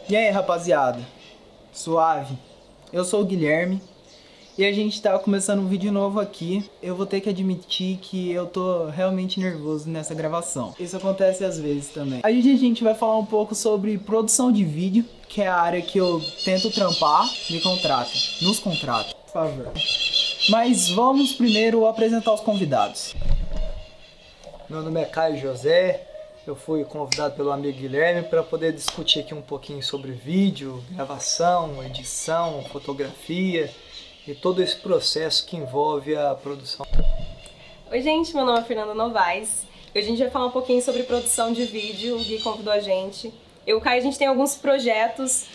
E aí, rapaziada? Suave? Eu sou o Guilherme e a gente tá começando um vídeo novo aqui. Eu vou ter que admitir que eu tô realmente nervoso nessa gravação. Isso acontece às vezes também. A gente vai falar um pouco sobre produção de vídeo, que é a área que eu tento trampar. Me contrata, nos contrata, por favor. Mas vamos primeiro apresentar os convidados. Meu nome é Caio José, eu fui convidado pelo amigo Guilherme para poder discutir aqui um pouquinho sobre vídeo, gravação, edição, fotografia e todo esse processo que envolve a produção. Oi gente, meu nome é Fernanda Novaes e hoje a gente vai falar um pouquinho sobre produção de vídeo. O Gui convidou a gente. Eu e o Caio, a gente tem alguns projetos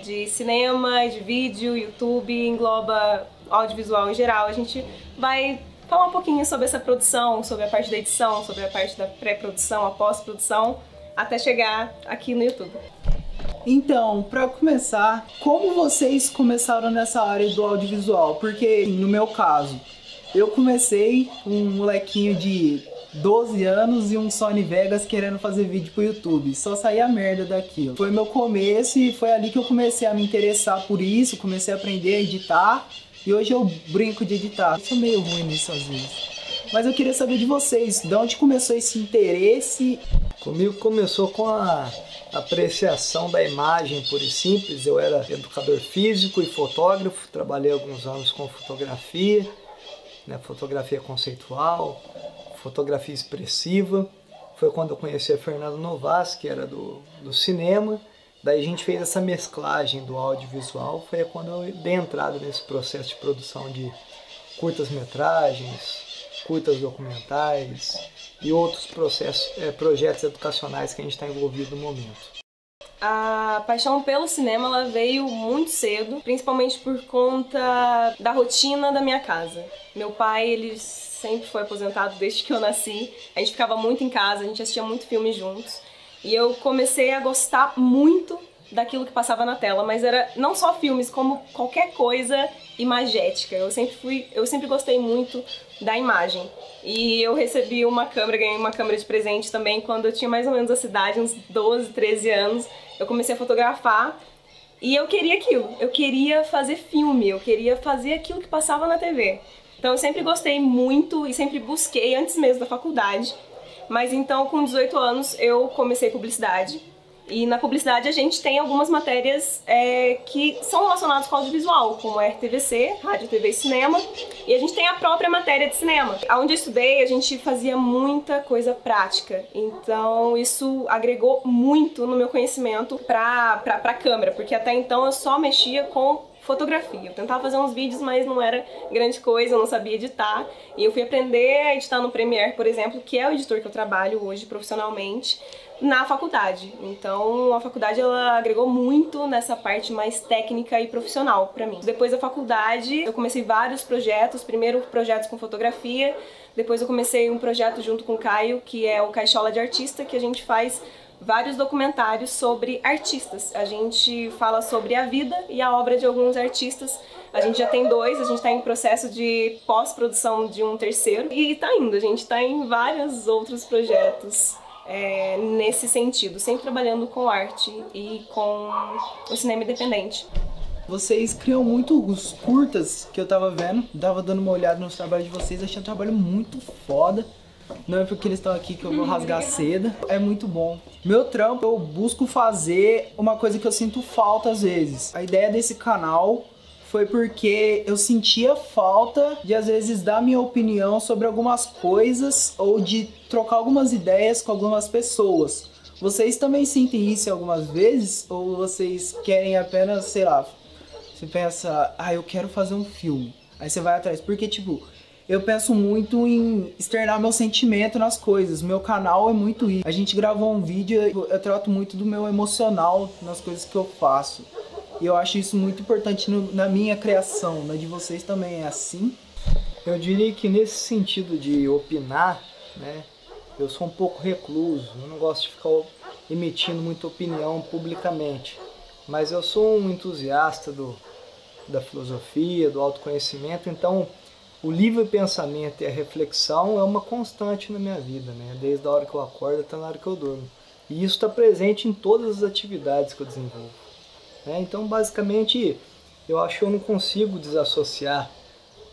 de cinema, de vídeo, YouTube, engloba audiovisual em geral. A gente vai falar um pouquinho sobre essa produção, sobre a parte da edição, sobre a parte da pré-produção, a pós-produção, até chegar aqui no YouTube. Então, pra começar, como vocês começaram nessa área do audiovisual? Porque, no meu caso, eu comecei um molequinho de 12 anos e um Sony Vegas querendo fazer vídeo pro YouTube. Só saía merda daquilo. Foi meu começo e foi ali que eu comecei a me interessar por isso, comecei a aprender a editar. E hoje eu brinco de editar. Eu sou meio ruim nisso às vezes. Mas eu queria saber de vocês, de onde começou esse interesse? Comigo começou com a apreciação da imagem pura e simples. Eu era educador físico e fotógrafo, trabalhei alguns anos com fotografia, né, fotografia conceitual, fotografia expressiva. Foi quando eu conheci a Fernanda Novaes, que era do cinema. Daí a gente fez essa mesclagem do audiovisual, foi quando eu dei entrada nesse processo de produção de curtas-metragens, curtas documentais e outros projetos educacionais que a gente está envolvido no momento. A paixão pelo cinema ela veio muito cedo, principalmente por conta da rotina da minha casa. Meu pai, ele sempre foi aposentado desde que eu nasci, a gente ficava muito em casa, a gente assistia muito filme juntos. E eu comecei a gostar muito daquilo que passava na tela, mas era não só filmes, como qualquer coisa imagética. Eu sempre gostei muito da imagem. E eu recebi uma câmera, ganhei uma câmera de presente também quando eu tinha mais ou menos a idade, uns 12, 13 anos. Eu comecei a fotografar e eu queria aquilo. Eu queria fazer filme, eu queria fazer aquilo que passava na TV. Então eu sempre gostei muito e sempre busquei, antes mesmo da faculdade. Mas então, com 18 anos, eu comecei publicidade. E na publicidade a gente tem algumas matérias que são relacionadas com audiovisual, como RTVC, Rádio, TV e Cinema. E a gente tem a própria matéria de cinema. Onde eu estudei, a gente fazia muita coisa prática. Então, isso agregou muito no meu conhecimento pra câmera, porque até então eu só mexia com fotografia. Eu tentava fazer uns vídeos, mas não era grande coisa, eu não sabia editar. E eu fui aprender a editar no Premiere, por exemplo, que é o editor que eu trabalho hoje profissionalmente, na faculdade. Então a faculdade ela agregou muito nessa parte mais técnica e profissional pra mim. Depois da faculdade eu comecei vários projetos, primeiro projetos com fotografia, depois eu comecei um projeto junto com o Caio, que é o Caixola de Artista, que a gente faz vários documentários sobre artistas. A gente fala sobre a vida e a obra de alguns artistas. A gente já tem dois, a gente está em processo de pós-produção de um terceiro e tá indo, a gente está em vários outros projetos nesse sentido, sempre trabalhando com arte e com o cinema independente. Vocês criam muitos curtas que eu tava vendo, tava dando uma olhada nos trabalhos de vocês, achei um trabalho muito foda. Não é porque eles estão aqui que eu vou rasgar seda. É muito bom. Meu trampo, eu busco fazer uma coisa que eu sinto falta às vezes. A ideia desse canal foi porque eu sentia falta de às vezes dar minha opinião sobre algumas coisas ou de trocar algumas ideias com algumas pessoas. Vocês também sentem isso algumas vezes? Ou vocês querem apenas, sei lá, você pensa, eu quero fazer um filme. Aí você vai atrás. Porque, tipo, eu penso muito em externar meu sentimento nas coisas. Meu canal é muito isso. A gente gravou um vídeo, eu trato muito do meu emocional nas coisas que eu faço. E eu acho isso muito importante na minha criação. Na de vocês também é assim? Eu diria que nesse sentido de opinar, né, eu sou um pouco recluso. Eu não gosto de ficar emitindo muita opinião publicamente. Mas eu sou um entusiasta da filosofia, do autoconhecimento, então o livre pensamento e a reflexão é uma constante na minha vida, né? Desde a hora que eu acordo até na hora que eu durmo. E isso está presente em todas as atividades que eu desenvolvo. Né? Então, basicamente, eu acho que eu não consigo desassociar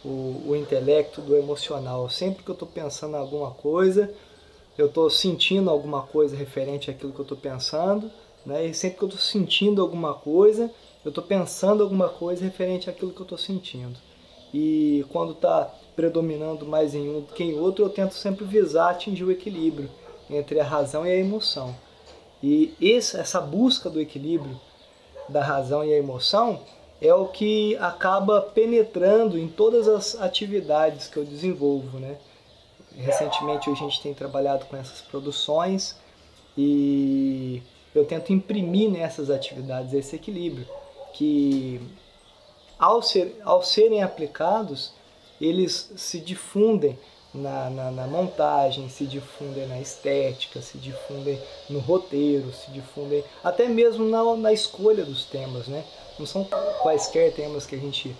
o intelecto do emocional. Sempre que eu estou pensando em alguma coisa, eu estou sentindo alguma coisa referente àquilo que eu estou pensando, né? E sempre que eu estou sentindo alguma coisa, eu estou pensando alguma coisa referente àquilo que eu estou sentindo. E quando está predominando mais em um do que em outro, eu tento sempre visar atingir o equilíbrio entre a razão e a emoção. E essa busca do equilíbrio da razão e a emoção é o que acaba penetrando em todas as atividades que eu desenvolvo, né? Recentemente a gente tem trabalhado com essas produções e eu tento imprimir nessas atividades esse equilíbrio, que ao serem aplicados, eles se difundem na montagem, se difundem na estética, se difundem no roteiro, se difundem até mesmo na escolha dos temas, né? Não são quaisquer temas que a gente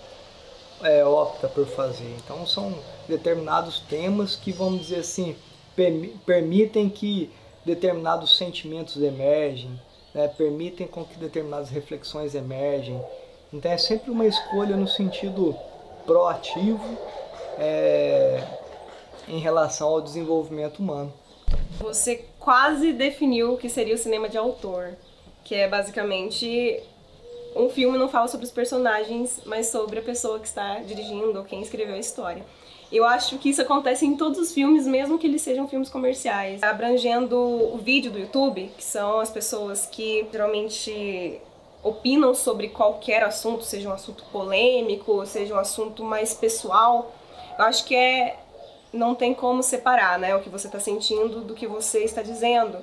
opta por fazer. Então são determinados temas que, vamos dizer assim, permitem que determinados sentimentos emergem, né? Permitem com que determinadas reflexões emergem. Então é sempre uma escolha no sentido proativo em relação ao desenvolvimento humano. Você quase definiu o que seria o cinema de autor, que é basicamente um filme não fala sobre os personagens, mas sobre a pessoa que está dirigindo ou quem escreveu a história. Eu acho que isso acontece em todos os filmes, mesmo que eles sejam filmes comerciais. Abrangendo o vídeo do YouTube, que são as pessoas que geralmente opinam sobre qualquer assunto, seja um assunto polêmico, seja um assunto mais pessoal, eu acho que não tem como separar, né, o que você está sentindo do que você está dizendo.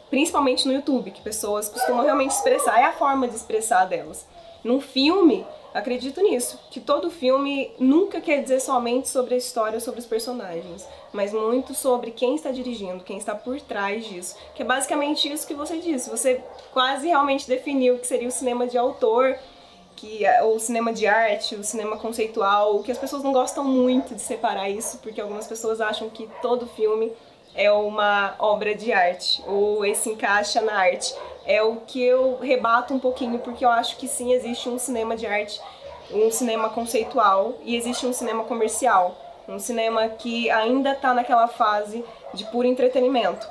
Principalmente no YouTube, que pessoas costumam realmente expressar, é a forma de expressar delas. Num filme, acredito nisso, que todo filme nunca quer dizer somente sobre a história, sobre os personagens, mas muito sobre quem está dirigindo, quem está por trás disso, que é basicamente isso que você disse. Você quase realmente definiu o que seria o cinema de autor, ou o cinema de arte, o cinema conceitual, que as pessoas não gostam muito de separar isso, porque algumas pessoas acham que todo filme é uma obra de arte, ou esse encaixa na arte. É o que eu rebato um pouquinho, porque eu acho que sim, existe um cinema de arte, um cinema conceitual, e existe um cinema comercial. Um cinema que ainda está naquela fase de puro entretenimento.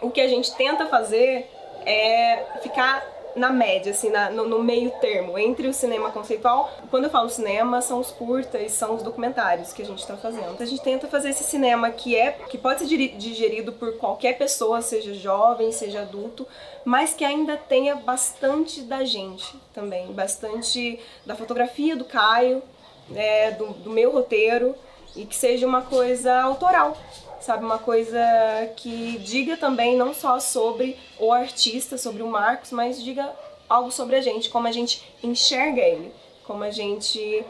O que a gente tenta fazer é ficar na média, assim, no meio termo, entre o cinema conceitual. Quando eu falo cinema, são os curtas, são os documentários que a gente está fazendo. A gente tenta fazer esse cinema que pode ser digerido por qualquer pessoa, seja jovem, seja adulto, mas que ainda tenha bastante da gente também, bastante da fotografia do Caio, do meu roteiro, e que seja uma coisa autoral, sabe? Uma coisa que diga também não só sobre o artista, sobre o Marcos, mas diga algo sobre a gente, como a gente enxerga ele, como a gente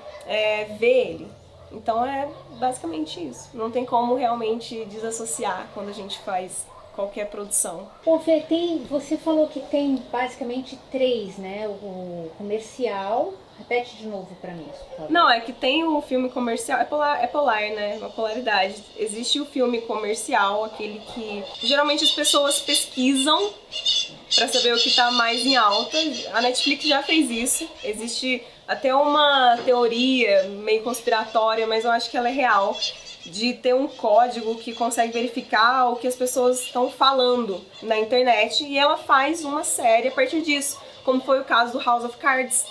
vê ele. Então é basicamente isso. Não tem como realmente desassociar quando a gente faz qualquer produção. Ô Fê, você falou que tem basicamente 3, né? O comercial. Repete de novo pra mim. Não, é que tem o filme comercial, é polar, né? Uma polaridade. Existe o filme comercial, aquele que geralmente as pessoas pesquisam pra saber o que tá mais em alta. A Netflix já fez isso. Existe até uma teoria meio conspiratória, mas eu acho que ela é real, de ter um código que consegue verificar o que as pessoas estão falando na internet, e ela faz uma série a partir disso, como foi o caso do House of Cards,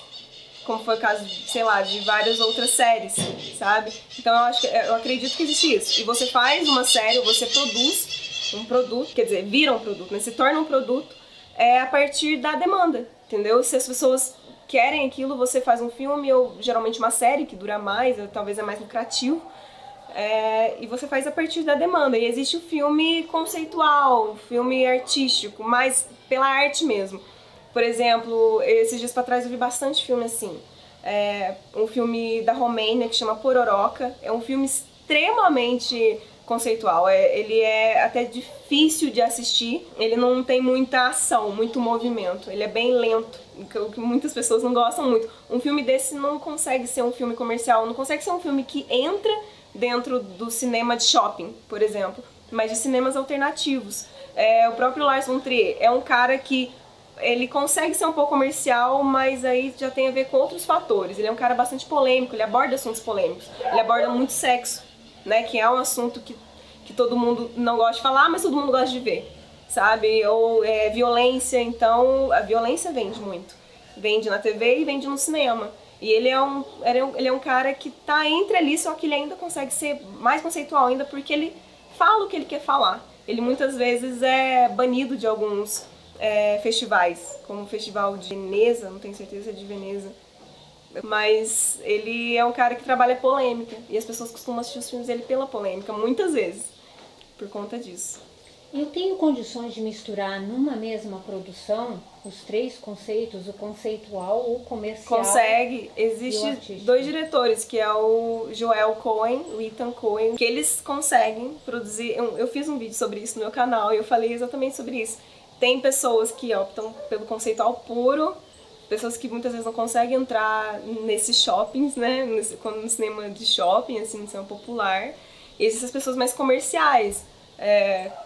como foi o caso, sei lá, de várias outras séries, sabe? Então eu acredito que existe isso. E você faz uma série, ou você produz um produto, quer dizer, vira um produto, né? Se torna um produto a partir da demanda, entendeu? Se as pessoas querem aquilo, você faz um filme, ou geralmente uma série que dura mais, ou talvez é mais lucrativo, e você faz a partir da demanda. E existe o filme conceitual, o filme artístico, mas pela arte mesmo. Por exemplo, esses dias pra trás eu vi bastante filme assim. Um filme da Romênia que chama Pororoca. É um filme extremamente conceitual. Ele é até difícil de assistir. Ele não tem muita ação, muito movimento. Ele é bem lento, o que muitas pessoas não gostam muito. Um filme desse não consegue ser um filme comercial, não consegue ser um filme que entra dentro do cinema de shopping, por exemplo. mas de cinemas alternativos. O próprio Lars von Trier é um cara que ele consegue ser um pouco comercial, mas aí já tem a ver com outros fatores. Ele é um cara bastante polêmico, ele aborda assuntos polêmicos. Ele aborda muito sexo, né, que é um assunto que todo mundo não gosta de falar, mas todo mundo gosta de ver, sabe? Ou violência, então a violência vende muito. Vende na TV e vende no cinema. E ele é um cara que tá entre ali, só que ele ainda consegue ser mais conceitual ainda, porque ele fala o que ele quer falar. Ele muitas vezes é banido de alguns festivais, como o Festival de Veneza, não tenho certeza de Veneza. Mas ele é um cara que trabalha polêmica, e as pessoas costumam assistir os filmes dele pela polêmica, muitas vezes, por conta disso. Eu tenho condições de misturar numa mesma produção os três conceitos, o conceitual, o comercial? Consegue. Existem dois diretores, que é o Joel Cohen, o Ethan Cohen, que eles conseguem produzir. Eu fiz um vídeo sobre isso no meu canal e eu falei exatamente sobre isso. Tem pessoas que optam pelo conceitual puro, pessoas que muitas vezes não conseguem entrar nesses shoppings, né, no cinema de shopping, assim, no cinema popular. E existem as pessoas mais comerciais,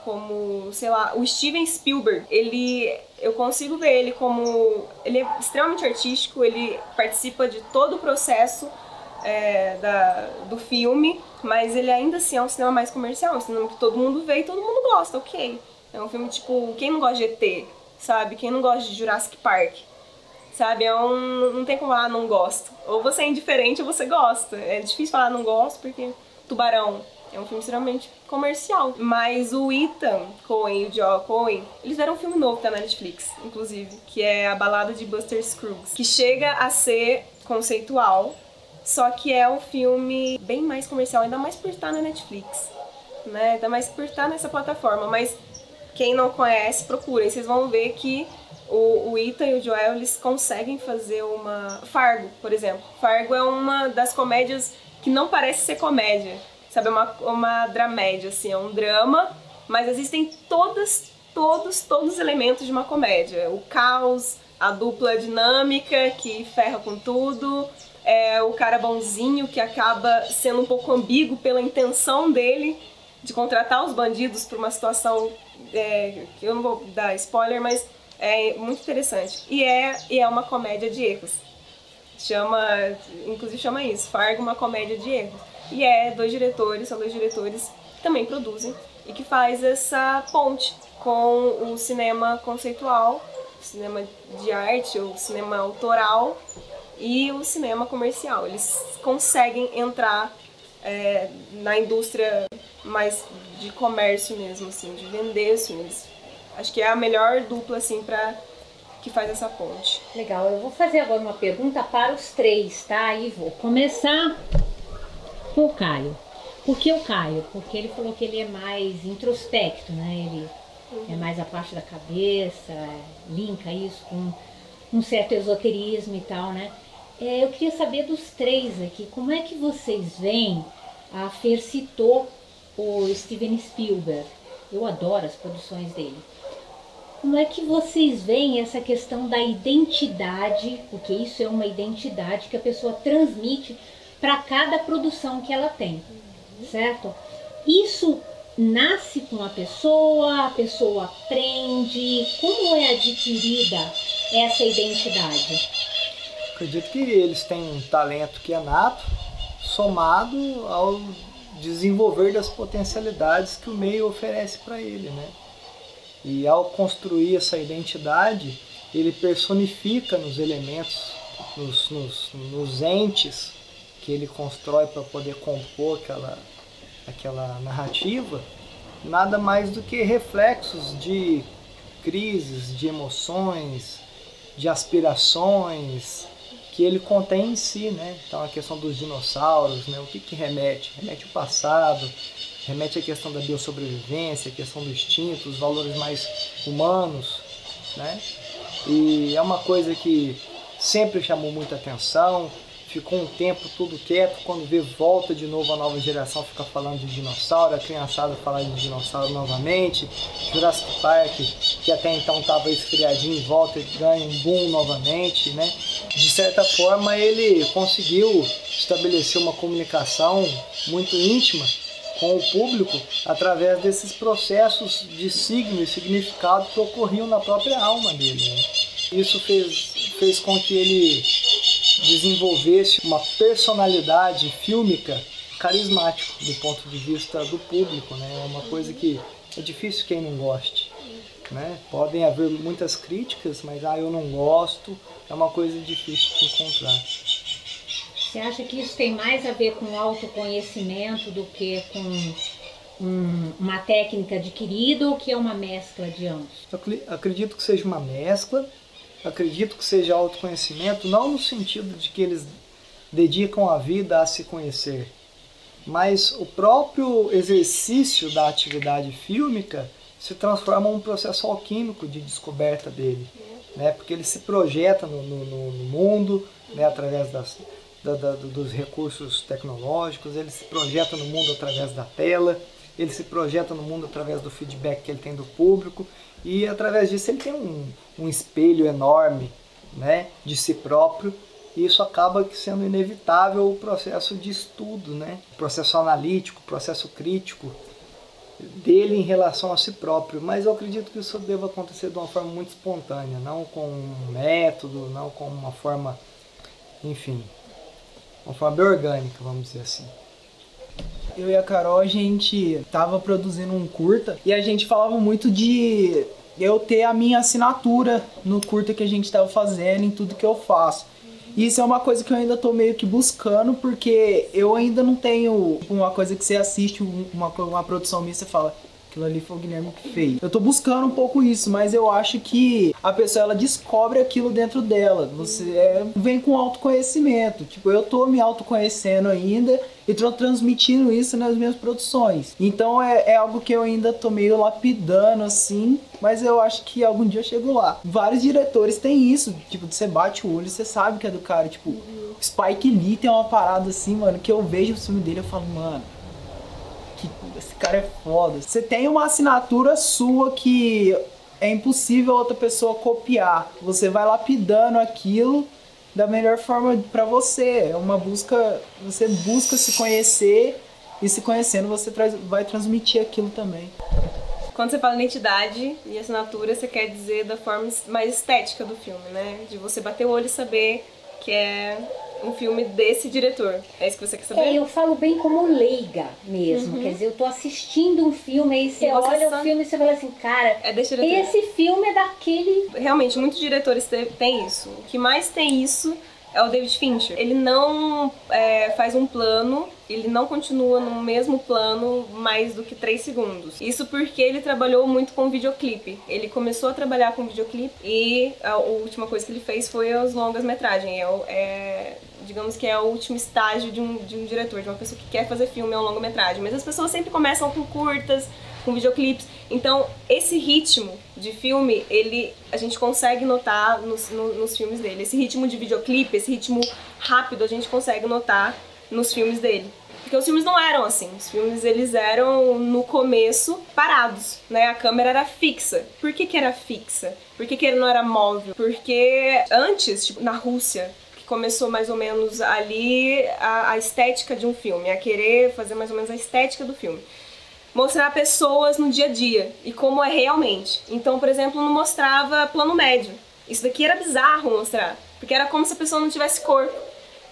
como, sei lá, o Steven Spielberg. Eu consigo ver ele como... Ele é extremamente artístico, ele participa de todo o processo do filme, mas ele ainda assim é um cinema mais comercial, um cinema que todo mundo vê e todo mundo gosta, ok. É um filme tipo, quem não gosta de ET, sabe? Quem não gosta de Jurassic Park, sabe? Não tem como falar não gosto. Ou você é indiferente ou você gosta. É difícil falar não gosto porque Tubarão é um filme extremamente comercial. Mas o Ethan Cohen e o Joel Cohen, eles fizeram um filme novo que tá na Netflix, inclusive, que é A Balada de Buster Scruggs, que chega a ser conceitual, só que é um filme bem mais comercial, ainda mais por estar na Netflix, né? Ainda mais por estar nessa plataforma. Mas quem não conhece, procurem. Vocês vão ver que o Ethan e o Joel, eles conseguem fazer uma... Fargo, por exemplo. Fargo é uma das comédias que não parece ser comédia. Sabe, é uma dramédia, assim, é um drama, mas existem todos os elementos de uma comédia. O caos, a dupla dinâmica que ferra com tudo, o cara bonzinho que acaba sendo um pouco ambíguo pela intenção dele de contratar os bandidos para uma situação que eu não vou dar spoiler, mas é muito interessante. E é uma comédia de erros. Inclusive chama isso, Fargo, uma comédia de erros. E são dois diretores que também produzem e que faz essa ponte com o cinema conceitual, o cinema de arte, o cinema autoral e o cinema comercial. Eles conseguem entrar na indústria mais de comércio mesmo, assim, de vender os filmes. Acho que é a melhor dupla, assim, que faz essa ponte. Legal, eu vou fazer agora uma pergunta para os três, tá? E vou começar com o Caio. Por que o Caio? Porque ele falou que ele é mais introspecto, né? Ele é mais a parte da cabeça, linka isso com um certo esoterismo e tal, né? Eu queria saber dos três aqui, como é que vocês veem? A Fer citou o Steven Spielberg. Eu adoro as produções dele. Como é que vocês veem essa questão da identidade, porque isso é uma identidade que a pessoa transmite para cada produção que ela tem, certo? Isso nasce com a pessoa aprende, como é adquirida essa identidade? Acredito que eles têm um talento que é nato, somado ao desenvolver das potencialidades que o meio oferece para ele, né? E ao construir essa identidade, ele personifica nos elementos, nos entes que ele constrói para poder compor aquela narrativa, nada mais do que reflexos de crises, de emoções, de aspirações que ele contém em si, né? Então a questão dos dinossauros, né? O que remete? Remete ao passado, remete à questão da biossobrevivência, a questão do instinto, os valores mais humanos, né? E é uma coisa que sempre chamou muita atenção, ficou um tempo tudo quieto, quando vê volta de novo a nova geração fica falando de dinossauro, a criançada fala de dinossauro novamente, Jurassic Park, que até então estava esfriadinho, volta e ganha um boom novamente, né? De certa forma ele conseguiu estabelecer uma comunicação muito íntima com o público através desses processos de signo e significado que ocorriam na própria alma dele, né? Isso fez com que ele desenvolvesse uma personalidade fílmica carismática do ponto de vista do público, né? É uma coisa que é difícil quem não goste, né? Podem haver muitas críticas, mas eu não gosto, é uma coisa difícil de encontrar. Você acha que isso tem mais a ver com autoconhecimento do que com uma técnica adquirida, ou que é uma mescla de ambos? Eu acredito que seja uma mescla, acredito que seja autoconhecimento, não no sentido de que eles dedicam a vida a se conhecer, mas o próprio exercício da atividade fílmica se transforma num processo alquímico de descoberta dele, né? Porque ele se projeta no mundo, né? Através dos recursos tecnológicos, ele se projeta no mundo através da tela, ele se projeta no mundo através do feedback que ele tem do público, e através disso ele tem um espelho enorme, né? De si próprio, e isso acaba sendo inevitável o processo de estudo, né? O processo analítico, o processo crítico dele em relação a si próprio. Mas eu acredito que isso deva acontecer de uma forma muito espontânea, não com um método, não com uma forma, enfim, uma forma bem orgânica, vamos dizer assim. Eu e a Carol, a gente tava produzindo um curta e a gente falava muito de eu ter a minha assinatura no curta que a gente tava fazendo, em tudo que eu faço. E isso é uma coisa que eu ainda tô meio que buscando, porque eu ainda não tenho uma coisa que você assiste, uma produção minha e você fala, aquilo ali foi o Guilherme que fez. Eu tô buscando um pouco isso, mas eu acho que a pessoa, ela descobre aquilo dentro dela. Você vem com autoconhecimento. Tipo, eu tô me autoconhecendo ainda e tô transmitindo isso nas minhas produções. Então é algo que eu ainda tô meio lapidando, assim, mas eu acho que algum dia eu chego lá. Vários diretores têm isso, tipo, você bate o olho e você sabe que é do cara. Tipo, Spike Lee tem uma parada assim, mano, que eu vejo o filme dele e eu falo, mano, esse cara é foda. Você tem uma assinatura sua que é impossível outra pessoa copiar. Você vai lapidando aquilo da melhor forma pra você. É uma busca, você busca se conhecer e se conhecendo você vai transmitir aquilo também. Quando você fala identidade e assinatura, você quer dizer da forma mais estética do filme, né? De você bater o olho e saber que é um filme desse diretor. É isso que você quer saber? Eu falo bem como leiga mesmo. Quer dizer, eu tô assistindo um filme, aí você olha o filme e você fala assim, cara, esse filme é daquele... Realmente, muitos diretores têm isso. O que mais tem isso é o David Fincher. Ele não faz um plano, ele não continua no mesmo plano mais do que 3 segundos. Isso porque ele trabalhou muito com videoclipe. Ele começou a trabalhar com videoclipe e a última coisa que ele fez foi as longas-metragens. Digamos que é o último estágio de um diretor, de uma pessoa que quer fazer filme, é um longa-metragem. Mas as pessoas sempre começam com curtas, com videoclipes. Então, esse ritmo de filme, a gente consegue notar nos filmes dele. Esse ritmo de videoclipe, esse ritmo rápido, a gente consegue notar nos filmes dele. Porque os filmes não eram assim. Os filmes, eles eram, no começo, parados, né? A câmera era fixa. Por que era fixa? Por que ele não era móvel? Porque antes, tipo, na Rússia, começou mais ou menos ali a estética de um filme, a querer fazer mais ou menos a estética do filme. Mostrar pessoas no dia a dia e como é realmente. Então, por exemplo, não mostrava plano médio. Isso daqui era bizarro mostrar, porque era como se a pessoa não tivesse corpo,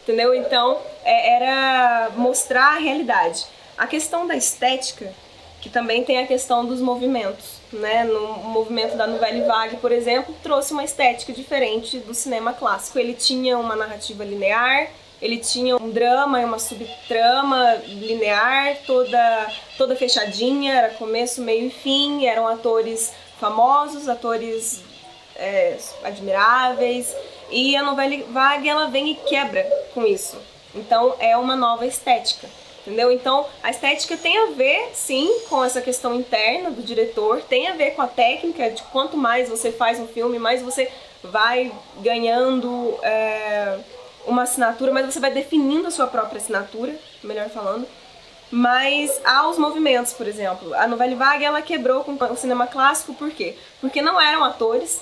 entendeu? Então, era mostrar a realidade. A questão da estética, que também tem a questão dos movimentos, né? No movimento da Nouvelle Vague, por exemplo, trouxe uma estética diferente do cinema clássico. Ele tinha uma narrativa linear, ele tinha um drama e uma subtrama linear, toda fechadinha, era começo, meio e fim, eram atores famosos, atores admiráveis, e a Nouvelle Vague, ela vem e quebra com isso. Então é uma nova estética. Entendeu? Então, a estética tem a ver, sim, com essa questão interna do diretor, tem a ver com a técnica de quanto mais você faz um filme, mais você vai ganhando uma assinatura, mais você vai definindo a sua própria assinatura, melhor falando. Mas há os movimentos, por exemplo. A Nouvelle Vague, ela quebrou com o cinema clássico, por quê? Porque não eram atores,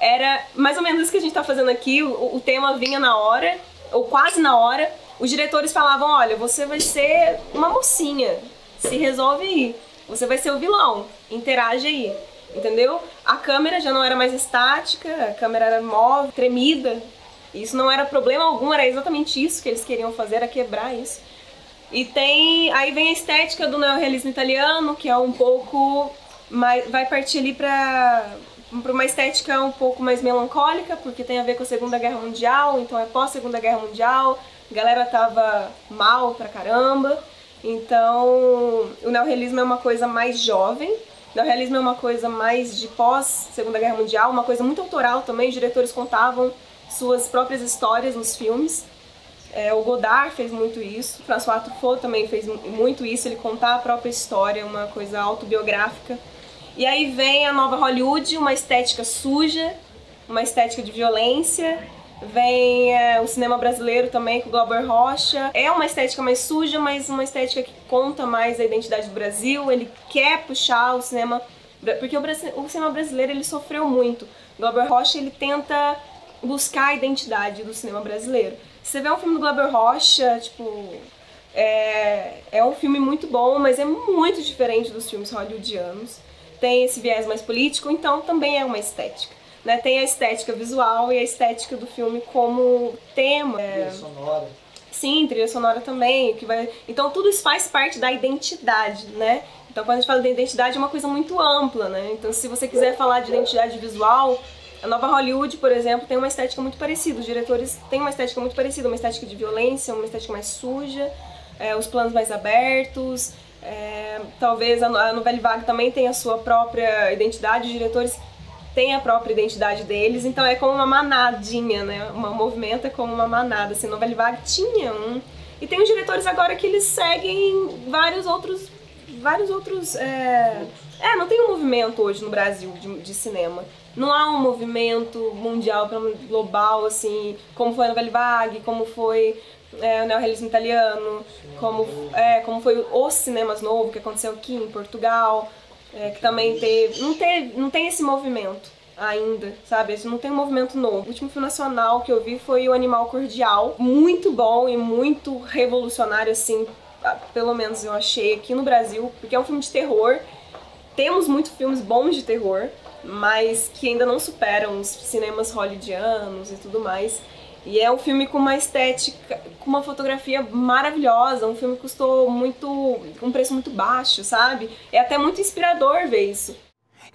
era mais ou menos isso que a gente está fazendo aqui, o tema vinha na hora, ou quase na hora. Os diretores falavam, olha, você vai ser uma mocinha, se resolve aí. Você vai ser o vilão, interage aí, entendeu? A câmera já não era mais estática, a câmera era móvel, tremida. Isso não era problema algum, era exatamente isso que eles queriam fazer, era quebrar isso. E aí vem a estética do neorrealismo italiano, que é um pouco mais, vai partir ali para uma estética um pouco mais melancólica, porque tem a ver com a Segunda Guerra Mundial, então é pós-Segunda Guerra Mundial, a galera tava mal pra caramba, então o neorrealismo é uma coisa mais jovem, o neorrealismo é uma coisa mais de pós-Segunda Guerra Mundial, uma coisa muito autoral também, os diretores contavam suas próprias histórias nos filmes. O Godard fez muito isso, François Truffaut também fez muito isso, ele contar a própria história, uma coisa autobiográfica. E aí vem a nova Hollywood, uma estética suja, uma estética de violência. Vem o cinema brasileiro também, com o Glauber Rocha. É uma estética mais suja, mas uma estética que conta mais a identidade do Brasil. Ele quer puxar o cinema... Porque o cinema brasileiro ele sofreu muito. O Glauber Rocha ele tenta buscar a identidade do cinema brasileiro. Se você vê um filme do Glauber Rocha, tipo... É um filme muito bom, mas é muito diferente dos filmes hollywoodianos. Tem esse viés mais político, então também é uma estética. Né? Tem a estética visual e a estética do filme como tema. Trilha sonora. Sim, trilha sonora também. Então tudo isso faz parte da identidade, né? Então quando a gente fala de identidade é uma coisa muito ampla, né? Então se você quiser falar de identidade visual, a nova Hollywood, por exemplo, tem uma estética muito parecida. Os diretores têm uma estética muito parecida, uma estética de violência, uma estética mais suja, os planos mais abertos. Talvez a Nouvelle Vague também tenha a sua própria identidade, os diretores têm a própria identidade deles, então é como uma manadinha, né? Um movimento é como uma manada, assim, Nouvelle Vague tinha um. E tem os diretores agora que eles seguem vários outros não tem um movimento hoje no Brasil de cinema. Não há um movimento mundial, global, assim, como foi a Nouvelle Vague, como foi o neorrealismo italiano, como foi os cinemas novos que aconteceu aqui em Portugal, que também não tem esse movimento ainda, sabe? Não tem um movimento novo. O último filme nacional que eu vi foi O Animal Cordial, muito bom e muito revolucionário, assim, pelo menos eu achei aqui no Brasil, porque é um filme de terror. Temos muitos filmes bons de terror, mas que ainda não superam os cinemas hollywoodianos e tudo mais. E é um filme com uma estética, com uma fotografia maravilhosa, um filme que custou com um preço muito baixo, sabe? É até muito inspirador ver isso.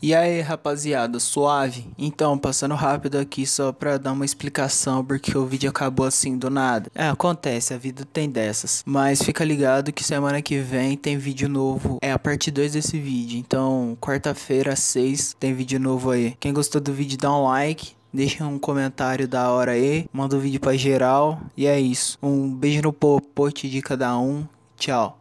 E aí, rapaziada, suave? Então, passando rápido aqui só pra dar uma explicação, porque o vídeo acabou assim do nada. Acontece, a vida tem dessas. Mas fica ligado que semana que vem tem vídeo novo, a parte 2 desse vídeo. Então, quarta-feira às 6 tem vídeo novo aí. Quem gostou do vídeo dá um like, deixa um comentário da hora aí, manda o vídeo pra geral. E é isso, um beijo no popote de cada um, tchau.